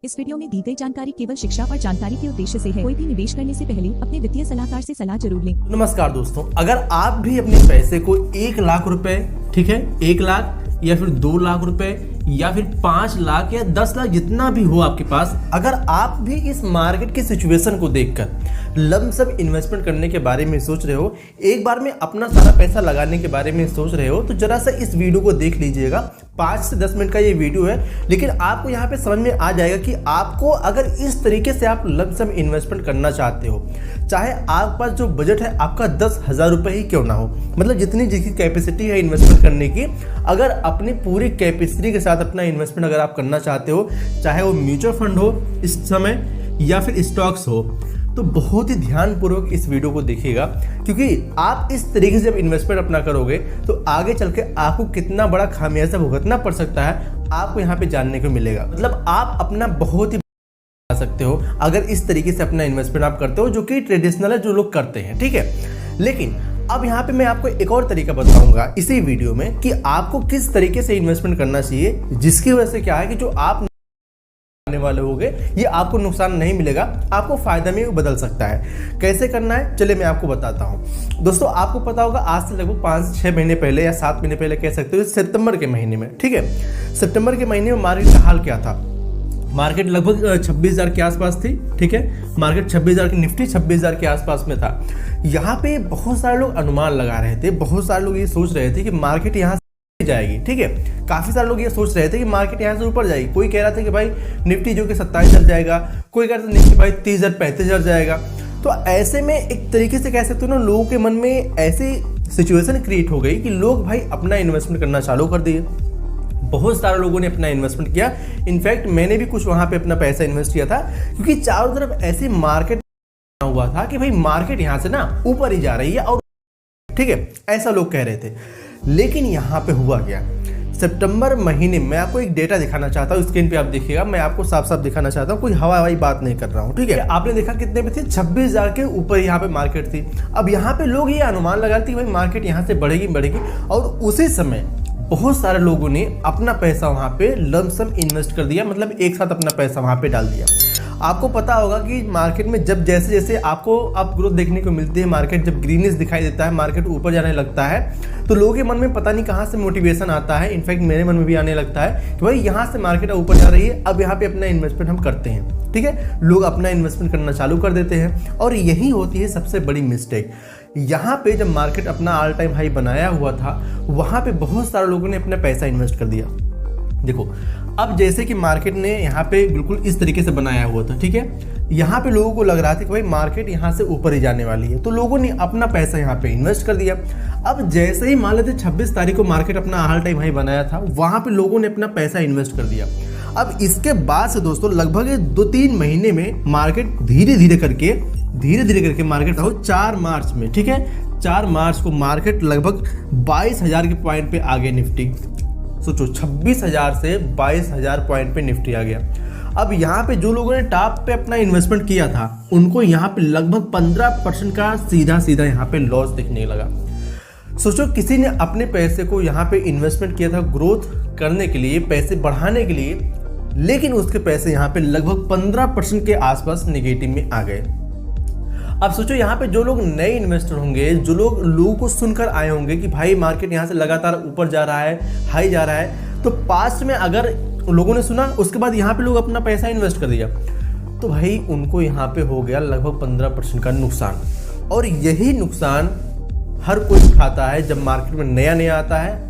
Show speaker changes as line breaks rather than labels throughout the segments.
इस वीडियो में दी गई जानकारी केवल शिक्षा और जानकारी के उद्देश्य से है। कोई भी निवेश करने से पहले अपने वित्तीय सलाहकार से सलाह जरूर लें।
नमस्कार दोस्तों, अगर आप भी अपने पैसे को 1 लाख रुपए, ठीक है, 1 लाख या फिर 2 लाख रुपए या फिर 5 लाख या 10 लाख, जितना भी हो आपके पास, अगर आप भी इस मार्केट की सिचुएशन को देखकर लमसम इन्वेस्टमेंट करने के बारे में सोच रहे हो, एक बार में अपना सारा पैसा लगाने के बारे में सोच रहे हो, तो जरा सा इस वीडियो को देख लीजिएगा। 5 से 10 मिनट का ये वीडियो है, लेकिन आपको यहाँ पे समझ में आ जाएगा कि आपको अगर इस तरीके से आप लमसम इन्वेस्टमेंट करना चाहते हो, चाहे आपके पास जो बजट है आपका 10,000 रुपए ही क्यों ना हो, मतलब जितनी जिसकी कैपेसिटी है इन्वेस्टमेंट करने की, अगर अपनी पूरी कैपेसिटी के साथ अपना इन्वेस्टमेंट अगर आप करना चाहते हो, चाहे वो म्यूचुअल फंड हो इस समय या फिर स्टॉक्स हो, तो बहुत ही ध्यानपूर्वक इस वीडियो को देखिएगा, क्योंकि आप इस तरीके से जब इन्वेस्टमेंट अपना करोगे तो आगे चल के आपको कितना बड़ा खामियाजा भुगतना पड़ सकता है, आपको यहाँ पे जानने को मिलेगा। मतलब आप अपना बहुत ही बचा सकते हो अगर इस तरीके से अपना इन्वेस्टमेंट आप करते हो, जो कि ट्रेडिशनल है, जो लोग करते हैं, ठीक है। लेकिन अब यहाँ पे मैं आपको एक और तरीका बताऊंगा इसी वीडियो में कि आपको किस तरीके से इन्वेस्टमेंट करना चाहिए, जिसकी वजह से क्या है कि जो आप आने वाले होंगे ये आपको नुकसान नहीं मिलेगा, आपको फायदा में बदल सकता है। कैसे करना है चलिए मैं आपको बताता हूं। दोस्तों, आपको पता होगा आज से लगभग 5-6 महीने पहले या 7 महीने पहले कह सकते हो, सितंबर के महीने में, ठीक है, सितंबर के महीने में मार्केट का हाल क्या था। मार्केट लगभग 26,000 के आसपास थी, ठीक है, मार्केट 26,000 की, निफ्टी 26,000 के आसपास में था। यहाँ पे बहुत सारे लोग अनुमान लगा रहे थे, बहुत सारे लोग ये सोच रहे थे कि मार्केट यहाँ जाएगी, ठीक है, काफी सारे लोग ये सोच रहे थे कि मार्केट यहाँ से ऊपर जाएगी। कोई कह रहा था कि भाई निफ्टी जो कि 27,000 जाएगा, कोई कह रहा था निफ्टी भाई 30,000 35,000 जाएगा। तो ऐसे में एक तरीके से कह सकते हो ना, लोगों के मन में ऐसी सिचुएशन क्रिएट हो गई कि लोग भाई अपना इन्वेस्टमेंट करना चालू कर दिए। बहुत सारे लोगों ने अपना इन्वेस्टमेंट किया, इनफैक्ट मैंने भी कुछ वहां पे अपना पैसा इन्वेस्ट किया था, क्योंकि चारों तरफ ऐसी मार्केट हुआ था कि भाई मार्केट यहाँ से ना ऊपर ही जा रही है, और ठीक है, ऐसा लोग कह रहे थे। लेकिन यहाँ पे हुआ क्या, सितंबर महीने में आपको एक डेटा दिखाना चाहता हूँ, स्क्रीन पे आप देखिएगा, मैं आपको साफ साफ दिखाना चाहता हूँ, कोई हवाई बात नहीं कर रहा हूँ, ठीक है। आपने देखा कितने पे थी, 26,000 के ऊपर यहाँ पे मार्केट थी। अब यहाँ पे लोग ये अनुमान लगाते कि भाई मार्केट यहाँ से बढ़ेगी, और उसी समय बहुत सारे लोगों ने अपना पैसा वहाँ पे लमसम इन्वेस्ट कर दिया, मतलब एक साथ अपना पैसा वहाँ पे डाल दिया। आपको पता होगा कि मार्केट में जब जैसे जैसे आपको अब ग्रोथ देखने को मिलती है, मार्केट जब ग्रीनिश दिखाई देता है, मार्केट ऊपर जाने लगता है, तो लोगों के मन में पता नहीं कहाँ से मोटिवेशन आता है, इनफैक्ट मेरे मन में भी आने लगता है कि भाई यहाँ से मार्केट ऊपर जा रही है, अब यहाँ पे अपना इन्वेस्टमेंट हम करते हैं, ठीक है। लोग अपना इन्वेस्टमेंट करना चालू कर देते हैं, और यही होती है सबसे बड़ी मिस्टेक। यहाँ पे जब मार्केट अपना ऑल टाइम हाई बनाया हुआ था, वहाँ पे बहुत सारे लोगों ने अपना पैसा इन्वेस्ट कर दिया। देखो, अब जैसे कि मार्केट ने यहाँ पे बिल्कुल इस तरीके से बनाया हुआ था, ठीक है, यहाँ पे लोगों को लग रहा था कि भाई मार्केट यहाँ से ऊपर ही जाने वाली है, तो लोगों ने अपना पैसा यहाँ पे इन्वेस्ट कर दिया। अब जैसे ही मान लेते 26 तारीख को मार्केट अपना ऑल टाइम हाई बनाया था, वहाँ पे लोगों ने अपना पैसा इन्वेस्ट कर दिया। अब इसके बाद से दोस्तों लगभग 2-3 महीने में मार्केट धीरे धीरे करके मार्केट हो 4 मार्च में, ठीक है, 4 मार्च को मार्केट लगभग 22,000 के पॉइंट पे आ गया निफ्टी। सोचो, 26,000 से 22,000 पॉइंट पे निफ्टी आ गया। अब यहाँ पे जो लोगों ने टॉप पे अपना इन्वेस्टमेंट किया था, उनको यहाँ पे लगभग 15% का सीधा यहाँ पे लॉस दिखने लगा। सोचो, किसी ने अपने पैसे को यहाँ पे इन्वेस्टमेंट किया था ग्रोथ करने के लिए, पैसे बढ़ाने के लिए, लेकिन उसके पैसे यहाँ पे लगभग 15% के आसपास नेगेटिव में आ गए। अब सोचो, यहाँ पे जो लोग नए इन्वेस्टर होंगे, जो लोगों को सुनकर आए होंगे कि भाई मार्केट यहाँ से लगातार ऊपर जा रहा है, हाई जा रहा है, तो पास्ट में अगर लोगों ने सुना, उसके बाद यहाँ पे लोग अपना पैसा इन्वेस्ट कर दिया, तो भाई उनको यहाँ पे हो गया लगभग 15% का नुकसान। और यही नुकसान हर कोई उठाता है जब मार्केट में नया आता है,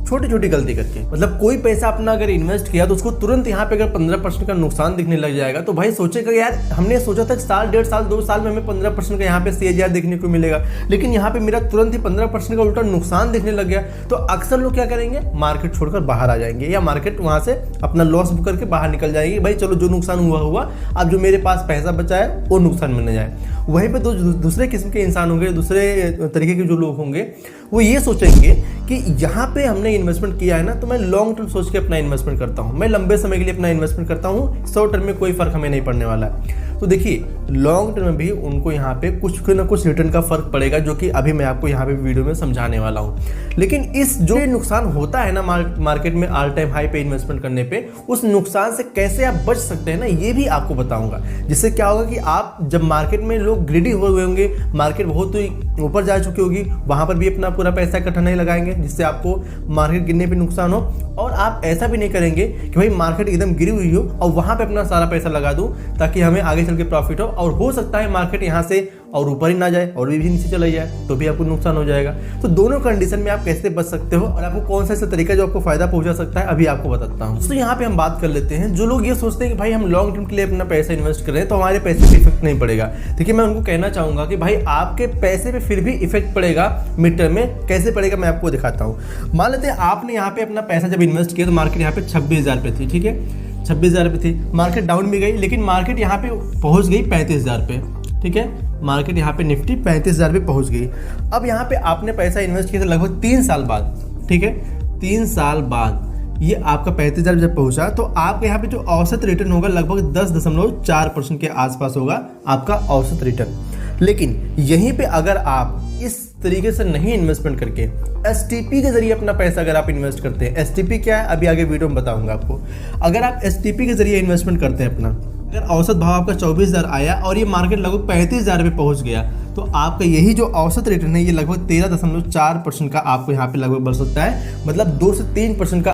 छोटी छोटी गलती करके। मतलब कोई पैसा अपना अगर इन्वेस्ट किया तो उसको तुरंत यहाँ पे अगर 15% का नुकसान दिखने लग जाएगा, तो भाई सोचेगा यार, हमने सोचा था साल 1.5 साल 2 साल में हमें 15% का यहाँ पे CAGR देखने को मिलेगा, लेकिन यहाँ पे मेरा तुरंत ही 15% का उल्टा नुकसान दिखने लग गया। तो अक्सर लोग क्या करेंगे, मार्केट छोड़कर बाहर आ जाएंगे, या मार्केट वहां से अपना लॉस बुक करके बाहर निकल जाएंगे। भाई चलो, जो नुकसान हुआ, अब जो मेरे पास पैसा बचा है वो नुकसान में न जाए। वहीं पे दूसरे किस्म के इंसान होंगे, दूसरे तरीके के जो लोग होंगे, वो ये सोचेंगे कि यहाँ पे हमने इन्वेस्टमेंट किया है ना, तो मैं लॉन्ग टर्म सोच के अपना इन्वेस्टमेंट करता हूँ, मैं लंबे समय के लिए अपना इन्वेस्टमेंट करता हूँ, शॉर्ट टर्म में कोई फर्क हमें नहीं पड़ने वाला है। तो देखिए लॉन्ग टर्म में भी उनको यहाँ पे कुछ ना कुछ रिटर्न का फर्क पड़ेगा, जो कि अभी मैं आपको यहाँ पे वीडियो में समझाने वाला हूँ। लेकिन इस जो नुकसान होता है ना मार्केट में ऑल टाइम हाई पे इन्वेस्टमेंट करने पे, उस नुकसान से कैसे आप बच सकते हैं ना, ये भी आपको बताऊंगा। जिससे क्या होगा कि आप जब मार्केट में लोग ग्रीडी हुए होंगे, मार्केट बहुत ऊपर जा चुकी होगी, वहां पर भी अपना पूरा पैसा इकट्ठा नहीं लगाएंगे जिससे आपको मार्केट गिरने पे नुकसान हो। और आप ऐसा भी नहीं करेंगे कि भाई मार्केट एकदम गिरी हुई हो और वहां पे अपना सारा पैसा लगा दूं ताकि हमें आगे चल के प्रॉफिट हो, और हो सकता है मार्केट यहाँ से और ऊपर ही ना जाए और भी नीचे चला जाए तो भी आपको नुकसान हो जाएगा। तो दोनों कंडीशन में आप कैसे बच सकते हो और आपको कौन सा ऐसा तरीका जो आपको फायदा पहुंचा सकता है, अभी आपको बताता हूं। तो यहाँ पे हम बात कर लेते हैं, जो लोग ये सोचते हैं कि भाई हम लॉन्ग टर्म के लिए अपना पैसा इन्वेस्ट कर रहे हैं तो हमारे पैसे पे इफेक्ट नहीं पड़ेगा। देखिए मैं उनको कहना चाहूंगा कि भाई आपके पैसे पे फिर भी इफेक्ट पड़ेगा मिड टर्म में। कैसे पड़ेगा मैं आपको दिखाता हूँ। मान लेते हैं आपने यहाँ पे अपना पैसा जब इन्वेस्ट किया तो मार्केट यहाँ पे 26,000 पे थी, ठीक है 26,000 पे थी, मार्केट डाउन भी गई, लेकिन मार्केट यहाँ पे पहुंच गई 35,000 पे, ठीक है मार्केट यहाँ पे निफ्टी 35,000 पे पहुंच गई। अब यहाँ पे आपने पैसा इन्वेस्ट किया था लगभग 3 साल बाद, ठीक है 3 साल बाद ये आपका 35,000 जब पहुंचा तो आपके यहाँ पे जो औसत रिटर्न होगा लगभग 10.4% के आसपास होगा आपका औसत रिटर्न। लेकिन यहीं पे अगर आप इस तरीके से नहीं इन्वेस्टमेंट करके STP के जरिए अपना पैसा अगर आप इन्वेस्ट करते हैं, STP क्या है अभी आगे वीडियो में बताऊंगा आपको। अगर आप STP के जरिए इन्वेस्टमेंट करते हैं अपना, अगर औसत भाव आपका 24,000 आया और ये मार्केट लगभग 35,000 पे पहुंच गया तो आपका यही जो औसत रिटर्न है ये लगभग 13.4% का आपको यहाँ पे लगभग बढ़ सकता है, मतलब 2 से 3% का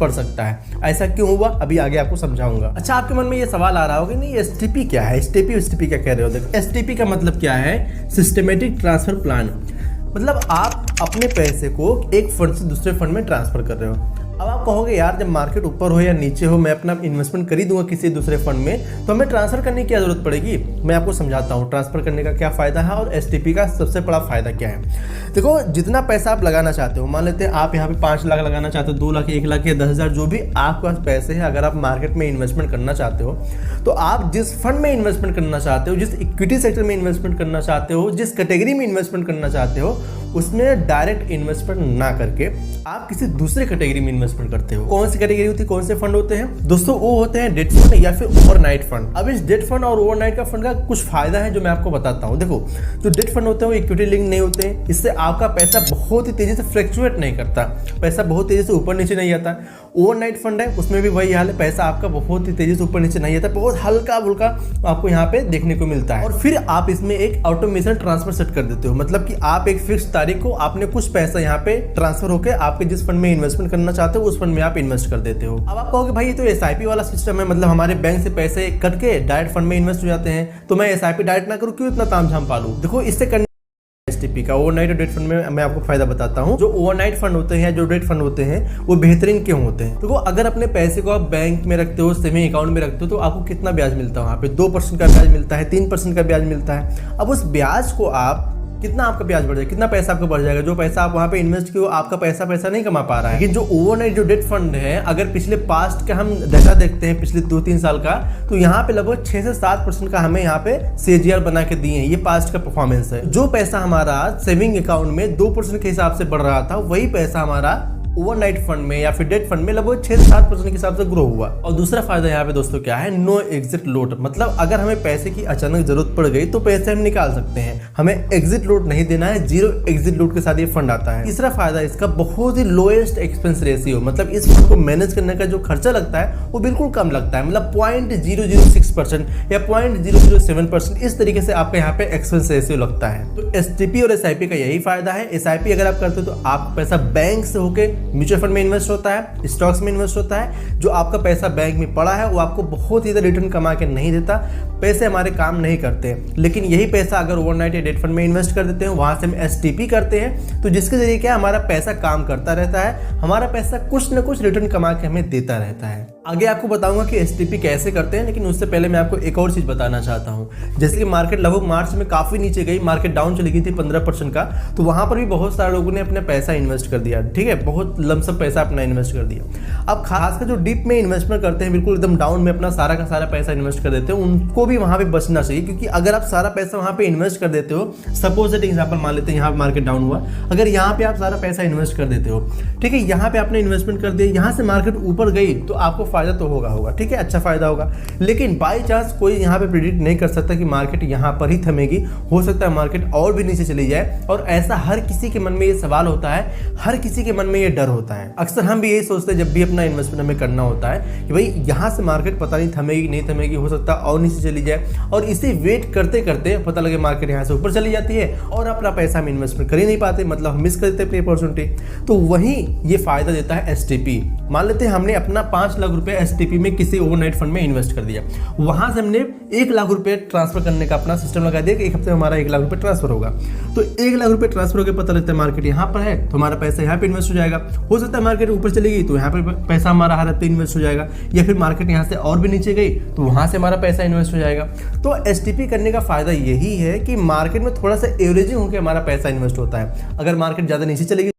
पड़ सकता है। ऐसा क्यों हुआ अभी आगे आपको समझाऊंगा। अच्छा आपके मन में ये सवाल आ रहा होगा नहीं STP क्या है, STP क्या कह रहे हो। देखो STP का मतलब क्या है, सिस्टमेटिक ट्रांसफर प्लान। मतलब आप अपने पैसे को एक फंड से दूसरे फंड में ट्रांसफर कर रहे हो। अब आप कहोगे यार जब मार्केट ऊपर हो या नीचे हो मैं अपना इन्वेस्टमेंट कर ही दूंगा किसी दूसरे फंड में तो हमें ट्रांसफर करने की क्या जरूरत पड़ेगी। मैं आपको समझाता हूँ ट्रांसफर करने का क्या फायदा है और STP का सबसे बड़ा फायदा क्या है। देखो जितना पैसा आप लगाना चाहते हो, मान लेते हैं आप यहाँ पे 5 लाख लगाना चाहते हो, 2 लाख 1 लाख या 10,000 जो भी आपके पास पैसे हैं, अगर आप मार्केट में इन्वेस्टमेंट करना चाहते हो तो आप जिस फंड में इन्वेस्टमेंट करना चाहते हो, जिस इक्विटी सेक्टर में इन्वेस्टमेंट करना चाहते हो, जिस कैटेगरी में इन्वेस्टमेंट करना चाहते हो उसमें डायरेक्ट इन्वेस्टमेंट ना करके आप किसी दूसरे कैटेगरी में इन्वेस्टमेंट करते हो। कौन सी कैटेगरी होती है, कौन से फंड होते हैं दोस्तों, वो होते हैं डेट फंड या फिर ओवरनाइट फंड। अब इस डेट फंड और ओवरनाइट का फंड का कुछ फायदा है जो मैं आपको बताता हूँ। देखो जो डेट फंड होते हैं वो इक्विटी लिंक नहीं होते हैं, इससे आपका पैसा बहुत ही तेजी से फ्लक्चुएट नहीं करता, पैसा बहुत तेजी से ऊपर नीचे नहीं आता। ओवरनाइट फंड है उसमें भी वही हाल है, पैसा आपका बहुत ही तेजी से ऊपर नीचे नहीं आता, बहुत हल्का फुल्का आपको यहाँ पे देखने को मिलता है। और फिर आप इसमें एक ऑटोमेशन ट्रांसफर सेट कर देते हो, मतलब कि आप एक फिक्स तारीख को आपने कुछ पैसा यहाँ पे ट्रांसफर होकर आपके जिस फंड में इन्वेस्टमेंट करना चाहते हो उस फंड में आप इन्वेस्ट कर देते हो। अब आप कहोगे भाई ये तो SIP वाला सिस्टम है, मतलब हमारे बैंक से पैसे कट के डायरेक्ट फंड में इन्वेस्ट हो जाते हैं, तो मैं SIP डायरेक्ट ना करूँ, क्यों इतना तामझाम पालूं। देखो इससे करने STP का ओवरनाइट और डेट फंड में मैं आपको फायदा बताता हूं। जो ओवरनाइट फंड होते हैं, जो डेट फंड होते हैं, वो बेहतरीन क्यों होते हैं। देखो अगर अपने पैसे को आप बैंक में रखते हो, सेविंग अकाउंट में रखते हो, तो आपको कितना ब्याज मिलता है, वहां पे 2% का ब्याज मिलता है, 3% का ब्याज मिलता है। अब उस ब्याज को आप कितना आपका ब्याज बढ़ जाएगा, कितना पैसा आपका बढ़ जाएगा, जो पैसा आप वहां पे इन्वेस्ट किया आपका पैसा नहीं कमा पा रहा है। लेकिन जो ओवरनाइट जो डेट फंड है, अगर पिछले पास्ट का हम डाटा देखते हैं पिछले 2-3 साल का, तो यहाँ पे लगभग 6 से 7% का हमें यहाँ पे CAGR बना के दिए हैं। ये पास्ट का परफॉर्मेंस है। जो पैसा हमारा सेविंग अकाउंट में 2% के हिसाब से बढ़ रहा था, वही पैसा हमारा ओवरनाइट फंड में या फिर डेट फंड में लगभग 6 से 7% के हिसाब से ग्रो हुआ। और दूसरा फायदा यहाँ पे दोस्तों क्या है, नो एग्जिट लोड। मतलब अगर हमें पैसे की अचानक जरूरत पड़ गई तो पैसे हम निकाल सकते हैं, हमें एग्जिट लोड नहीं देना है, 0 एग्जिट लोड के साथ ये फंड आता है। तीसरा फायदा इसका बहुत ही लोएस्ट एक्सपेंस रेशियो, मतलब इस फंड को मैनेज करने का जो खर्चा लगता है वो बिल्कुल कम लगता है, मतलब 0.006% या 0.007% इस तरीके से आपका यहाँ पे एक्सपेंस रेशियो लगता है। तो STP और SIP का यही फायदा है। SIP अगर आप करते हो तो आपका पैसा बैंक से होके म्यूचुअल फंड में इन्वेस्ट होता है, स्टॉक्स में इन्वेस्ट होता है। जो आपका पैसा बैंक में पड़ा है वो आपको बहुत ही ज्यादा रिटर्न कमा के नहीं देता, पैसे हमारे काम नहीं करते। लेकिन यही पैसा अगर ओवरनाइट या डेट फंड में इन्वेस्ट कर देते हैं, वहां से हम STP करते हैं, तो जिसके जरिए क्या हमारा पैसा काम करता रहता है, हमारा पैसा कुछ न कुछ रिटर्न कमा के हमें देता रहता है। आगे आपको बताऊंगा कि STP कैसे करते हैं, लेकिन उससे पहले मैं आपको एक और चीज बताना चाहता हूं। जैसे कि मार्केट लगभग मार्च में काफी नीचे गई, मार्केट डाउन चली गई थी 15% का, तो वहां पर भी बहुत सारे लोगों ने अपने पैसा इन्वेस्ट कर दिया, ठीक है, बहुत लमसम पैसा अपना इन्वेस्ट कर दिया। अब खासकर जो डीप में इन्वेस्टमेंट करते हैं, बिल्कुल एकदम डाउन में अपना सारा का सारा पैसा इन्वेस्ट कर देते हैं, उनको भी वहां पे बचना चाहिए। क्योंकि अगर आप सारा पैसा वहां पे इन्वेस्ट कर देते हो, सपोज दैट एग्जांपल मान लेते हैं यहाँ मार्केट डाउन हुआ, अगर यहाँ पे आप सारा पैसा इन्वेस्ट कर देते हो, ठीक है, यहाँ पे आपने इन्वेस्टमेंट कर दिया, यहाँ से मार्केट ऊपर गई तो आपको फायदा तो होगा, ठीक है, अच्छा फायदा होगा। लेकिन बाई चांस कोई यहाँ पे प्रिडिक्ट नहीं कर सकता कि मार्केट यहाँ पर ही थमेगी, हो सकता है मार्केट और भी नीचे चली जाए। और ऐसा हर किसी के मन में ये सवाल होता है, हर किसी के मन में ये डर होता है। अक्सर हम भी यही सोचते हैं जब भी अपना इन्वेस्टमेंट हमें करना होता है कि भाई यहाँ से मार्केट पता नहीं थमेगी नहीं थमेगी, हो सकता है और नीचे चली जाए। और इसे वेट करते करते पता लगे मार्केट यहाँ से ऊपर चली जाती है और अपना पैसा हम इन्वेस्टमेंट कर ही नहीं पाते, मतलब हम मिस कर देते अपनी अपॉर्चुनिटी। तो वहीं ये फायदा देता है एसटीपी। मान लेते हैं हमने अपना 5 लाख रुपए एसटीपी में किसी ओवरनाइट फंड में इन्वेस्ट कर दिया, वहां से हमने 1 लाख रुपए ट्रांसफर करने का अपना सिस्टम लगा दिया कि एक हफ्ते में हमारा 1 लाख रुपए ट्रांसफर होगा। तो 1 लाख रुपए ट्रांसफर होकर पता लगता है मार्केट यहाँ पर है तो हमारा पैसा यहाँ पे इन्वेस्ट हो जाएगा। हो सकता है मार्केट ऊपर चली गई तो यहाँ पे पैसा हमारा हर हफ्ते इन्वेस्ट हो जाएगा, या फिर मार्केट यहाँ से और भी नीचे गई तो वहां से हमारा पैसा इन्वेस्ट हो जाएगा। तो एसटीपी करने का फायदा यही है कि मार्केट में थोड़ा सा एवरेजिंग होकर हमारा पैसा इन्वेस्ट होता है। अगर मार्केट ज्यादा नीचे चलेगी,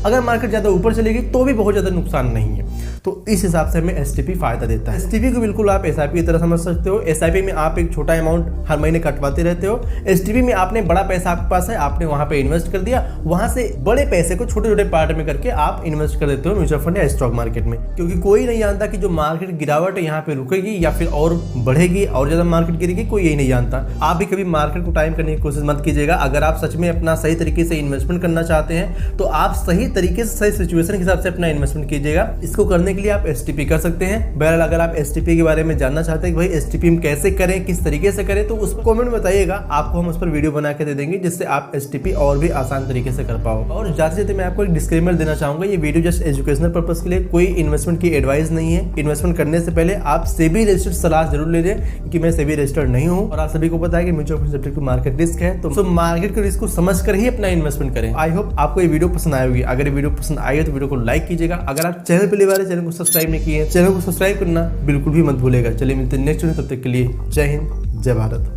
अगर मार्केट ज्यादा ऊपर चलेगी तो भी बहुत ज्यादा नुकसान नहीं है। तो इस हिसाब से हमें एसटीपी फायदा देता है। एसटीपी को बिल्कुल आप एसआईपी की तरह समझ सकते हो। एसआईपी में आप एक छोटा अमाउंट हर महीने कटवाते रहते हो, एसटीपी में आपने बड़ा पैसा आपके पास है, आपने वहां पे इन्वेस्ट कर दिया, वहां से बड़े पैसे को छोटे छोटे पार्ट में करके आप इन्वेस्ट कर देते हो म्यूचुअल फंड या स्टॉक मार्केट में। क्योंकि कोई नहीं जानता कि जो मार्केट गिरावट है यहाँ पे रुकेगी या फिर और बढ़ेगी और ज्यादा मार्केट गिरेगी, कोई यही नहीं जानता। आप भी कभी मार्केट को टाइम करने की कोशिश मत कीजिएगा। अगर आप सच में अपना सही तरीके से इन्वेस्टमेंट करना चाहते हैं तो आप सही तरीके से, सही सिचुएशन के हिसाब से अपना इन्वेस्टमेंट कीजिएगा। इसको करने के लिए आप एसटीपी कर सकते हैं। बहरहाल अगर आप एसटीपी के बारे में जानना चाहते हैं कि भाई एसटीपी हम कैसे करें, किस तरीके से करें, तो उसको कमेंट में बताइएगा, आपको हम उस पर वीडियो बना के दे देंगे जिससे आप एसटीपी और भी आसान तरीके से कर पाओ। और जाते जाते मैं आपको एक डिस्क्लेमर देना चाहूंगा, ये वीडियो जस्ट एजुकेशनल पर्पस के लिए, कोई इन्वेस्टमेंट की एडवाइस नहीं है। इन्वेस्टमेंट करने से पहले आप सेबी रजिस्टर्ड सलाह जरूर ले लें, क्योंकि मैं सेबी रजिस्टर्ड नहीं हूं और आप सभी को पता है कि mutual fund subject to market risk है। तो मार्केट के रिस्क को समझकर ही अपना इन्वेस्टमेंट करें। आई होप आपको ये वीडियो पसंद आएगी। अगर ये वीडियो पसंद आई है तो वीडियो को लाइक कीजिएगा। अगर आप चैनल पर ले चैनल को सब्सक्राइब नहीं किए, चैनल को सब्सक्राइब करना बिल्कुल भी मत भूलेगा। चलिए मिलते हैं नेक्स्ट वीडियो, तब तक के लिए जय हिंद, जय भारत।